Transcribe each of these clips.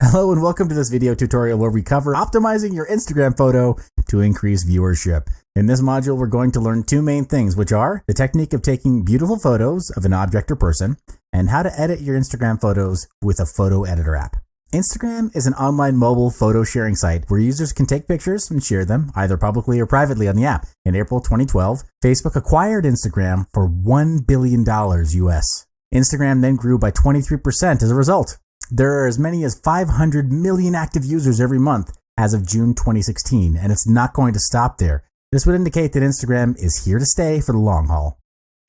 Hello and welcome to this video tutorial where we cover optimizing your Instagram photo to increase viewership. In this module, we're going to learn two main things, which are the technique of taking beautiful photos of an object or person and how to edit your Instagram photos with a photo editor app. Instagram is an online mobile photo sharing site where users can take pictures and share them either publicly or privately on the app. In April 2012, Facebook acquired Instagram for $1 billion US. Instagram then grew by 23% as a result. There are as many as 500 million active users every month as of June 2016, and it's not going to stop there. This would indicate that Instagram is here to stay for the long haul.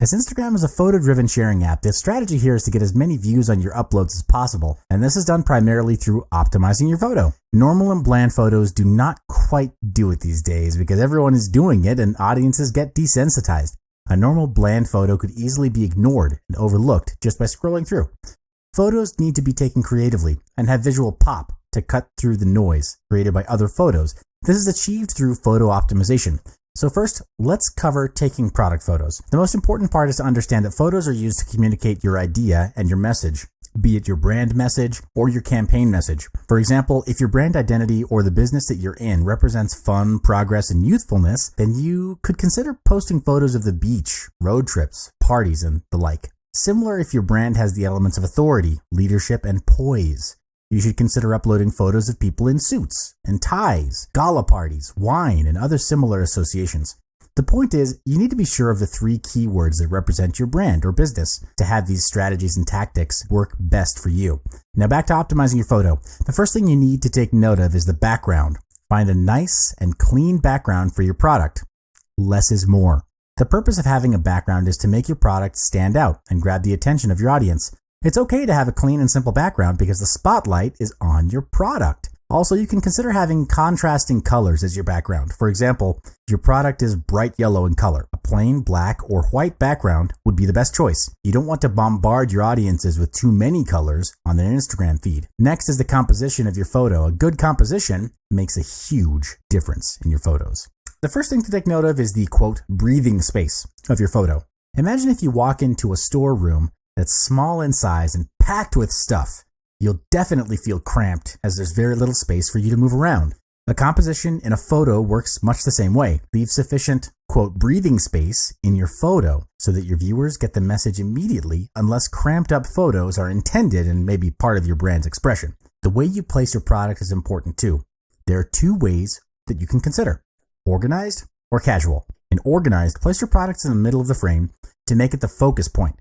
As Instagram is a photo-driven sharing app, the strategy here is to get as many views on your uploads as possible, and this is done primarily through optimizing your photo. Normal and bland photos do not quite do it these days because everyone is doing it and audiences get desensitized. A normal bland photo could easily be ignored and overlooked just by scrolling through. Photos need to be taken creatively and have visual pop to cut through the noise created by other photos. This is achieved through photo optimization. So first, let's cover taking product photos. The most important part is to understand that photos are used to communicate your idea and your message, be it your brand message or your campaign message. For example, if your brand identity or the business that you're in represents fun, progress, and youthfulness, then you could consider posting photos of the beach, road trips, parties, and the like. Similar if your brand has the elements of authority, leadership, and poise. You should consider uploading photos of people in suits and ties, gala parties, wine, and other similar associations. The point is, you need to be sure of the three keywords that represent your brand or business to have these strategies and tactics work best for you. Now back to optimizing your photo. The first thing you need to take note of is the background. Find a nice and clean background for your product. Less is more. The purpose of having a background is to make your product stand out and grab the attention of your audience. It's okay to have a clean and simple background because the spotlight is on your product. Also, you can consider having contrasting colors as your background. For example, if your product is bright yellow in color, a plain black or white background would be the best choice. You don't want to bombard your audiences with too many colors on their Instagram feed. Next is the composition of your photo. A good composition makes a huge difference in your photos. The first thing to take note of is the, quote, breathing space of your photo. Imagine if you walk into a storeroom that's small in size and packed with stuff. You'll definitely feel cramped as there's very little space for you to move around. A composition in a photo works much the same way. Leave sufficient, quote, breathing space in your photo so that your viewers get the message immediately unless cramped up photos are intended and may be part of your brand's expression. The way you place your product is important too. There are two ways that you can consider. Organized or casual. In organized, place your products in the middle of the frame to make it the focus point.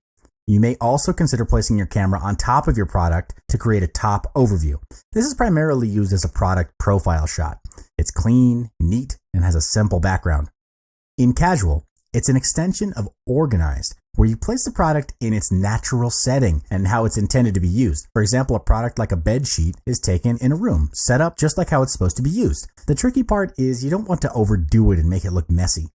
You may also consider placing your camera on top of your product to create a top overview. This is primarily used as a product profile shot. It's clean, neat, and has a simple background. In casual, it's an extension of organized, where you place the product in its natural setting and how it's intended to be used. For example, a product like a bed sheet is taken in a room, set up just like how it's supposed to be used. The tricky part is you don't want to overdo it and make it look messy.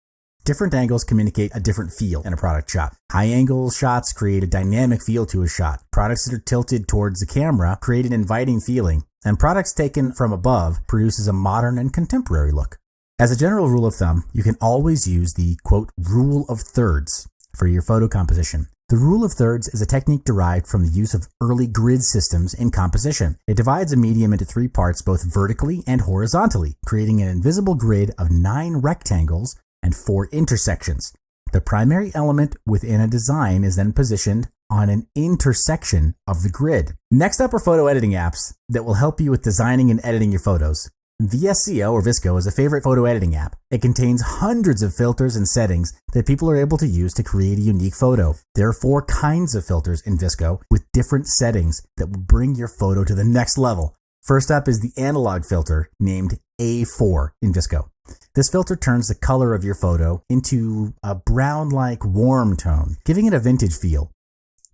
Different angles communicate a different feel in a product shot. High angle shots create a dynamic feel to a shot. Products that are tilted towards the camera create an inviting feeling, and products taken from above produces a modern and contemporary look. As a general rule of thumb, you can always use the, quote, rule of thirds for your photo composition. The rule of thirds is a technique derived from the use of early grid systems in composition. It divides a medium into three parts both vertically and horizontally, creating an invisible grid of 9 rectangles and 4 intersections. The primary element within a design is then positioned on an intersection of the grid. Next up are photo editing apps that will help you with designing and editing your photos. VSCO or VSCO is a favorite photo editing app. It contains hundreds of filters and settings that people are able to use to create a unique photo. There are 4 kinds of filters in VSCO with different settings that will bring your photo to the next level. First up is the analog filter named A4 in VSCO. This filter turns the color of your photo into a brown-like warm tone, giving it a vintage feel.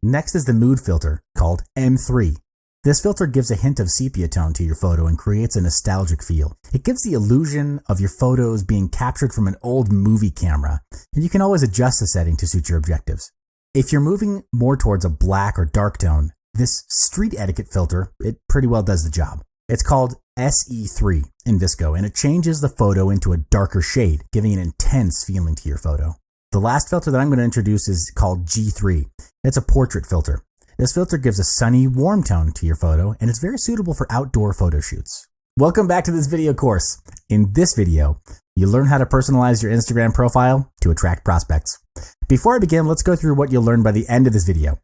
Next is the mood filter called M3. This filter gives a hint of sepia tone to your photo and creates a nostalgic feel. It gives the illusion of your photos being captured from an old movie camera, and you can always adjust the setting to suit your objectives. If you're moving more towards a black or dark tone, this street etiquette filter, it pretty well does the job. It's called SE3 in VSCO, and it changes the photo into a darker shade, giving an intense feeling to your photo. The last filter that I'm going to introduce is called G3. It's a portrait filter. This filter gives a sunny, warm tone to your photo, and it's very suitable for outdoor photo shoots. Welcome back to this video course. In this video, you'll learn how to personalize your Instagram profile to attract prospects. Before I begin, let's go through what you'll learn by the end of this video.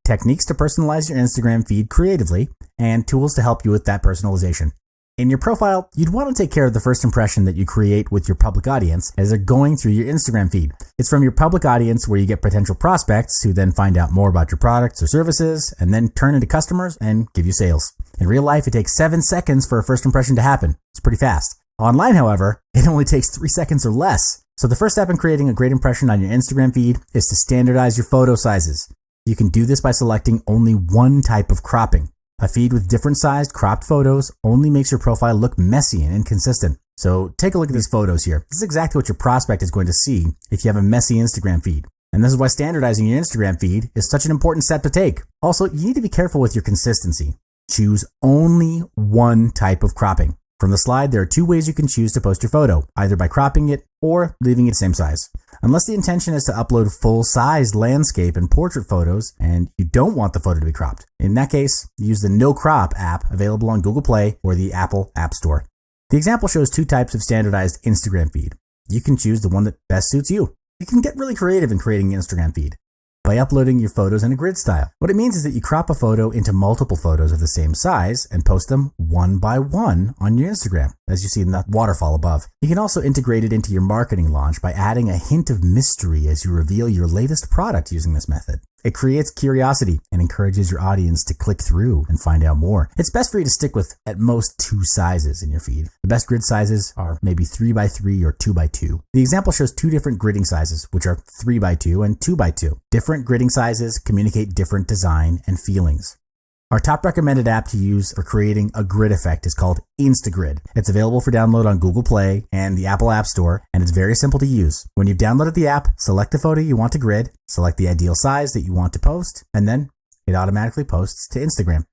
Techniques to personalize your Instagram feed creatively, and tools to help you with that personalization. In your profile, you'd want to take care of the first impression that you create with your public audience as they're going through your Instagram feed. It's from your public audience where you get potential prospects who then find out more about your products or services and then turn into customers and give you sales. In real life, it takes 7 seconds for a first impression to happen. It's pretty fast. Online, however, it only takes 3 seconds or less. So the first step in creating a great impression on your Instagram feed is to standardize your photo sizes. You can do this by selecting only one type of cropping. A feed with different sized cropped photos only makes your profile look messy and inconsistent. So take a look at these photos here. This is exactly what your prospect is going to see if you have a messy Instagram feed. And this is why standardizing your Instagram feed is such an important step to take. Also, you need to be careful with your consistency. Choose only one type of cropping. From the slide, there are 2 ways you can choose to post your photo, either by cropping it or leaving it the same size. Unless the intention is to upload full-sized landscape and portrait photos and you don't want the photo to be cropped. In that case, use the No Crop app available on Google Play or the Apple App Store. The example shows 2 types of standardized Instagram feed. You can choose the one that best suits you. You can get really creative in creating an Instagram feed by uploading your photos in a grid style. What it means is that you crop a photo into multiple photos of the same size and post them one by one on your Instagram, as you see in the waterfall above. You can also integrate it into your marketing launch by adding a hint of mystery as you reveal your latest product using this method. It creates curiosity and encourages your audience to click through and find out more. It's best for you to stick with at most 2 sizes in your feed. The best grid sizes are maybe 3x3 or 2x2. The example shows 2 different gridding sizes, which are 3x2 and 2x2. Different gridding sizes communicate different design and feelings. Our top recommended app to use for creating a grid effect is called Instagrid. It's available for download on Google Play and the Apple App Store, and it's very simple to use. When you've downloaded the app, select the photo you want to grid, select the ideal size that you want to post, and then it automatically posts to Instagram.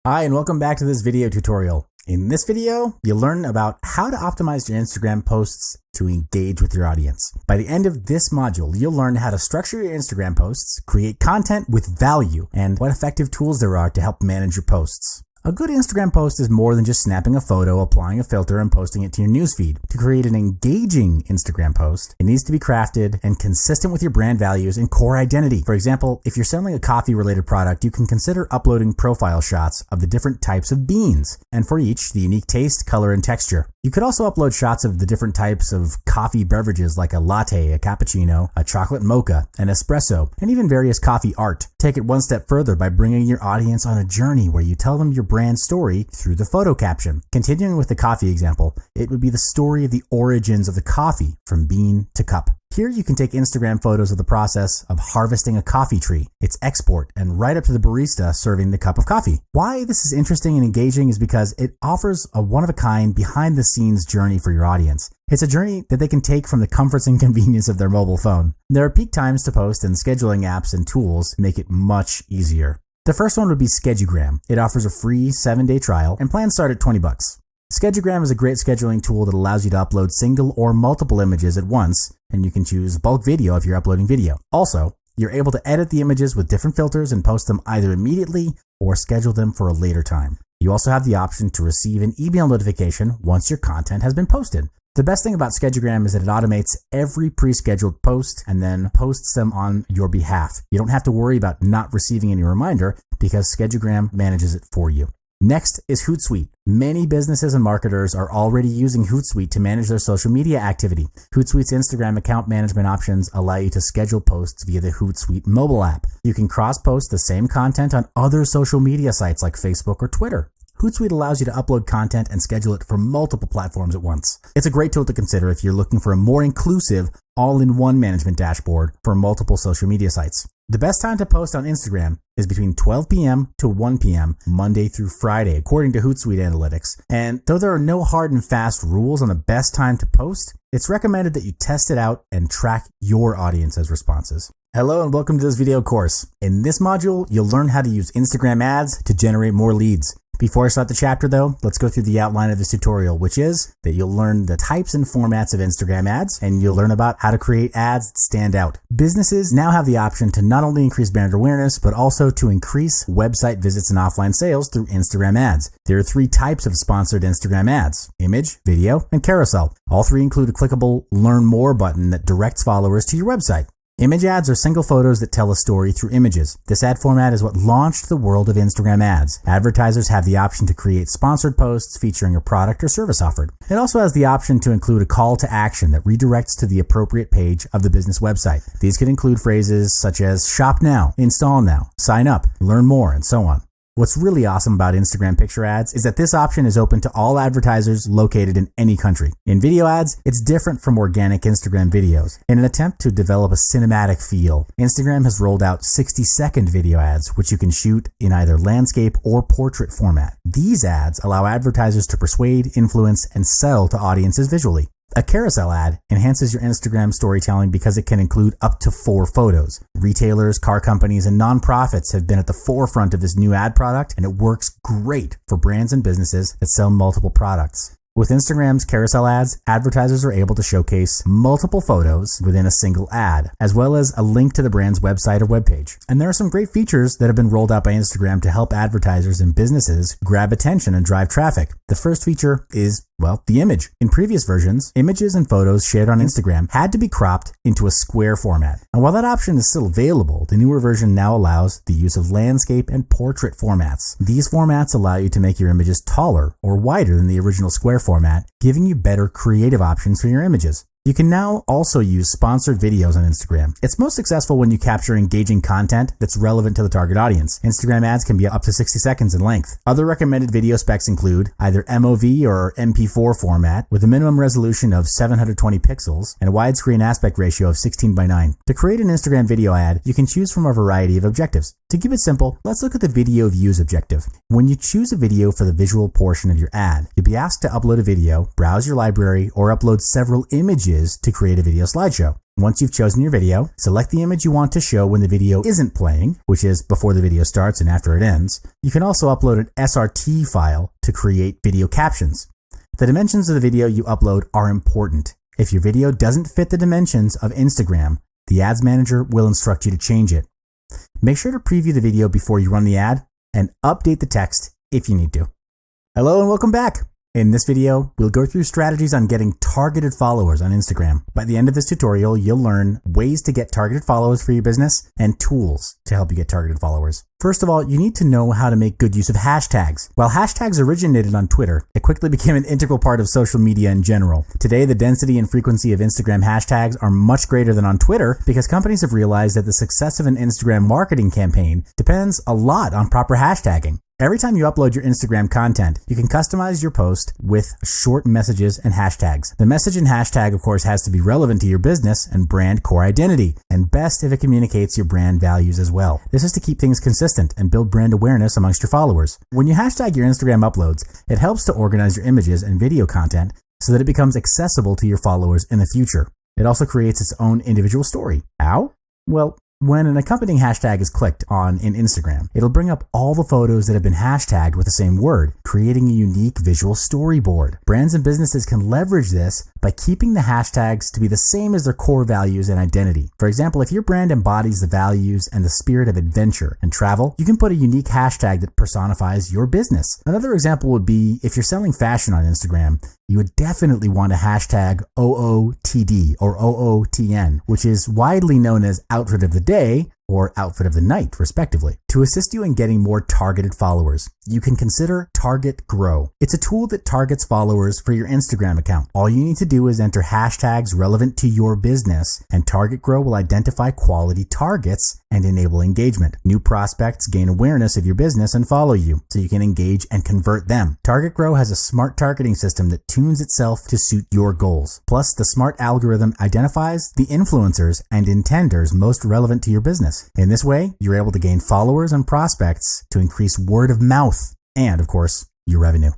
Hi, and welcome back to this video tutorial. In this video, you'll learn about how to optimize your Instagram posts to engage with your audience. By the end of this module, you'll learn how to structure your Instagram posts, create content with value, and what effective tools there are to help manage your posts. A good Instagram post is more than just snapping a photo, applying a filter, and posting it to your newsfeed. To create an engaging Instagram post, it needs to be crafted and consistent with your brand values and core identity. For example, if you're selling a coffee-related product, you can consider uploading profile shots of the different types of beans, and for each, the unique taste, color, and texture. You could also upload shots of the different types of coffee beverages like a latte, a cappuccino, a chocolate mocha, an espresso, and even various coffee art. Take it one step further by bringing your audience on a journey where you tell them your brand story through the photo caption. Continuing with the coffee example, it would be the story of the origins of the coffee from bean to cup. Here you can take Instagram photos of the process of harvesting a coffee tree, its export, and right up to the barista serving the cup of coffee. Why this is interesting and engaging is because it offers a one-of-a-kind, behind-the-scenes journey for your audience. It's a journey that they can take from the comforts and convenience of their mobile phone. There are peak times to post, and scheduling apps and tools make it much easier. The first one would be Schedugram. It offers a free 7-day trial, and plans start at $20. Schedugram is a great scheduling tool that allows you to upload single or multiple images at once, and you can choose bulk video if you're uploading video. Also, you're able to edit the images with different filters and post them either immediately or schedule them for a later time. You also have the option to receive an email notification once your content has been posted. The best thing about Schedugram is that it automates every pre-scheduled post and then posts them on your behalf. You don't have to worry about not receiving any reminder because Schedugram manages it for you. Next is Hootsuite. Many businesses and marketers are already using Hootsuite to manage their social media activity. Hootsuite's Instagram account management options allow you to schedule posts via the Hootsuite mobile app. You can cross-post the same content on other social media sites like Facebook or Twitter. Hootsuite allows you to upload content and schedule it for multiple platforms at once. It's a great tool to consider if you're looking for a more inclusive, all-in-one management dashboard for multiple social media sites. The best time to post on Instagram is between 12 p.m. to 1 p.m. Monday through Friday, according to Hootsuite Analytics. And though there are no hard and fast rules on the best time to post, it's recommended that you test it out and track your audience's responses. Hello and welcome to this video course. In this module, you'll learn how to use Instagram ads to generate more leads. Before I start the chapter though, let's go through the outline of this tutorial, which is that you'll learn the types and formats of Instagram ads, and you'll learn about how to create ads that stand out. Businesses now have the option to not only increase brand awareness, but also to increase website visits and offline sales through Instagram ads. There are 3 types of sponsored Instagram ads: image, video, and carousel. All 3 include a clickable Learn More button that directs followers to your website. Image ads are single photos that tell a story through images. This ad format is what launched the world of Instagram ads. Advertisers have the option to create sponsored posts featuring a product or service offered. It also has the option to include a call to action that redirects to the appropriate page of the business website. These could include phrases such as shop now, install now, sign up, learn more, and so on. What's really awesome about Instagram picture ads is that this option is open to all advertisers located in any country. In video ads, it's different from organic Instagram videos. In an attempt to develop a cinematic feel, Instagram has rolled out 60-second video ads, which you can shoot in either landscape or portrait format. These ads allow advertisers to persuade, influence, and sell to audiences visually. A carousel ad enhances your Instagram storytelling because it can include up to 4 photos. Retailers, car companies, and nonprofits have been at the forefront of this new ad product, and it works great for brands and businesses that sell multiple products. With Instagram's carousel ads, advertisers are able to showcase multiple photos within a single ad, as well as a link to the brand's website or webpage. And there are some great features that have been rolled out by Instagram to help advertisers and businesses grab attention and drive traffic. The first feature is, well, the image. In previous versions, images and photos shared on Instagram had to be cropped into a square format. And while that option is still available, the newer version now allows the use of landscape and portrait formats. These formats allow you to make your images taller or wider than the original square format, giving you better creative options for your images. You can now also use sponsored videos on Instagram. It's most successful when you capture engaging content that's relevant to the target audience. Instagram ads can be up to 60 seconds in length. Other recommended video specs include either MOV or MP4 format with a minimum resolution of 720 pixels and a widescreen aspect ratio of 16:9. To create an Instagram video ad, you can choose from a variety of objectives. To keep it simple, let's look at the video views objective. When you choose a video for the visual portion of your ad, you'll be asked to upload a video, browse your library, or upload several images to create a video slideshow. Once you've chosen your video, select the image you want to show when the video isn't playing, which is before the video starts and after it ends. You can also upload an SRT file to create video captions. The dimensions of the video you upload are important. If your video doesn't fit the dimensions of Instagram, the ads manager will instruct you to change it. Make sure to preview the video before you run the ad and update the text if you need to. Hello and welcome back. In this video, we'll go through strategies on getting targeted followers on Instagram. By the end of this tutorial, you'll learn ways to get targeted followers for your business and tools to help you get targeted followers. First of all, you need to know how to make good use of hashtags. While hashtags originated on Twitter, it quickly became an integral part of social media in general. Today, the density and frequency of Instagram hashtags are much greater than on Twitter because companies have realized that the success of an Instagram marketing campaign depends a lot on proper hashtagging. Every time you upload your Instagram content, you can customize your post with short messages and hashtags. The message and hashtag, of course, has to be relevant to your business and brand core identity, and best if it communicates your brand values as well. This is to keep things consistent and build brand awareness amongst your followers. When you hashtag your Instagram uploads, it helps to organize your images and video content so that it becomes accessible to your followers in the future. It also creates its own individual story. How? Well, when an accompanying hashtag is clicked on in Instagram, it'll bring up all the photos that have been hashtagged with the same word, creating a unique visual storyboard. Brands and businesses can leverage this by keeping the hashtags to be the same as their core values and identity. For example, if your brand embodies the values and the spirit of adventure and travel, you can put a unique hashtag that personifies your business. Another example would be if you're selling fashion on Instagram, you would definitely want to hashtag OOTD or OOTN, which is widely known as Outfit of the Day or Outfit of the Night, respectively. To assist you in getting more targeted followers, you can consider Target Grow. It's a tool that targets followers for your Instagram account. All you need to do is enter hashtags relevant to your business, and Target Grow will identify quality targets and enable engagement. New prospects gain awareness of your business and follow you, so you can engage and convert them. Target Grow has a smart targeting system that tunes itself to suit your goals. Plus, the smart algorithm identifies the influencers and intenders most relevant to your business. In this way, you're able to gain followers and prospects to increase word of mouth and, of course, your revenue.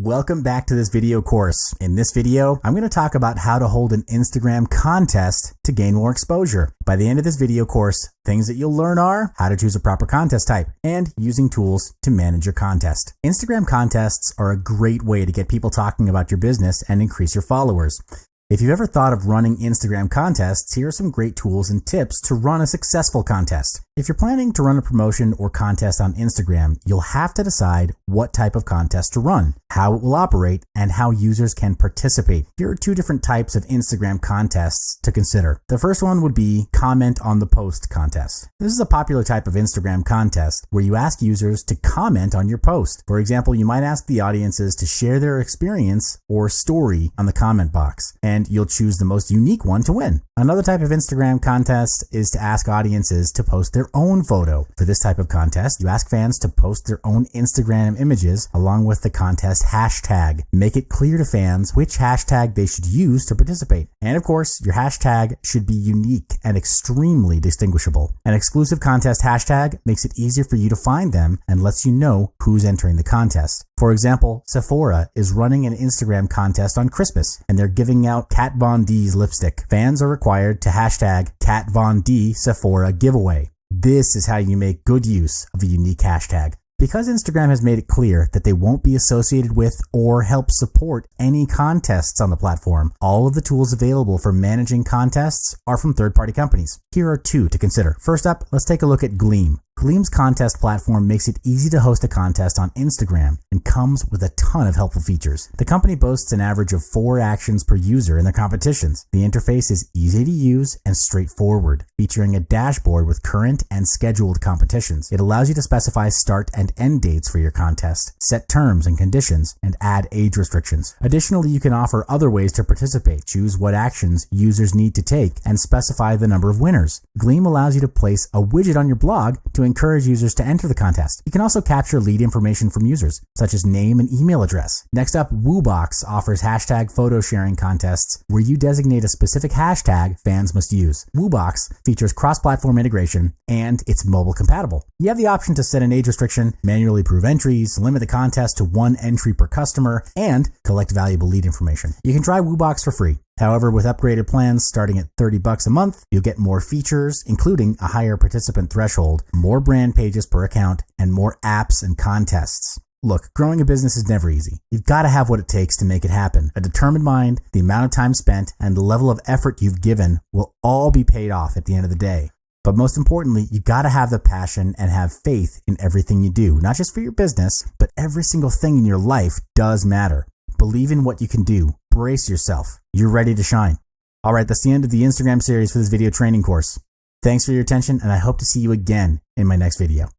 Welcome back to this video course. In this video, I'm going to talk about how to hold an Instagram contest to gain more exposure. By the end of this video course, things that you'll learn are how to choose a proper contest type and using tools to manage your contest. Instagram contests are a great way to get people talking about your business and increase your followers. If you've ever thought of running Instagram contests, here are some great tools and tips to run a successful contest. If you're planning to run a promotion or contest on Instagram, you'll have to decide what type of contest to run, how it will operate, and how users can participate. Here are two different types of Instagram contests to consider. The first one would be comment on the post contest. This is a popular type of Instagram contest where you ask users to comment on your post. For example, you might ask the audiences to share their experience or story on the comment box, and you'll choose the most unique one to win. Another type of Instagram contest is to ask audiences to post their own photo. For this type of contest, you ask fans to post their own Instagram images along with the contest hashtag. Make it clear to fans which hashtag they should use to participate. And of course, your hashtag should be unique and extremely distinguishable. An exclusive contest hashtag makes it easier for you to find them and lets you know who's entering the contest. For example, Sephora is running an Instagram contest on Christmas, and they're giving out Kat Von D's lipstick. Fans are required to hashtag Kat Von D Sephora giveaway. This is how you make good use of a unique hashtag. Because Instagram has made it clear that they won't be associated with or help support any contests on the platform, all of the tools available for managing contests are from third-party companies. Here are two to consider. First up, let's take a look at Gleam. Gleam's contest platform makes it easy to host a contest on Instagram and comes with a ton of helpful features. The company boasts an average of 4 actions per user in their competitions. The interface is easy to use and straightforward, featuring a dashboard with current and scheduled competitions. It allows you to specify start and end dates for your contest, set terms and conditions, and add age restrictions. Additionally, you can offer other ways to participate, choose what actions users need to take, and specify the number of winners. Gleam allows you to place a widget on your blog to encourage users to enter the contest. You can also capture lead information from users, such as name and email address. Next up, Woobox offers hashtag photo sharing contests where you designate a specific hashtag fans must use. Woobox features cross-platform integration and it's mobile compatible. You have the option to set an age restriction, manually approve entries, limit the contest to 1 entry per customer, and collect valuable lead information. You can try Woobox for free. However, with upgraded plans starting at $30 a month, you'll get more features, including a higher participant threshold, more brand pages per account, and more apps and contests. Look, growing a business is never easy. You've got to have what it takes to make it happen. A determined mind, the amount of time spent, and the level of effort you've given will all be paid off at the end of the day. But most importantly, you got to have the passion and have faith in everything you do, not just for your business, but every single thing in your life does matter. Believe in what you can do. Brace yourself. You're ready to shine. All right, that's the end of the Instagram series for this video training course. Thanks for your attention, and I hope to see you again in my next video.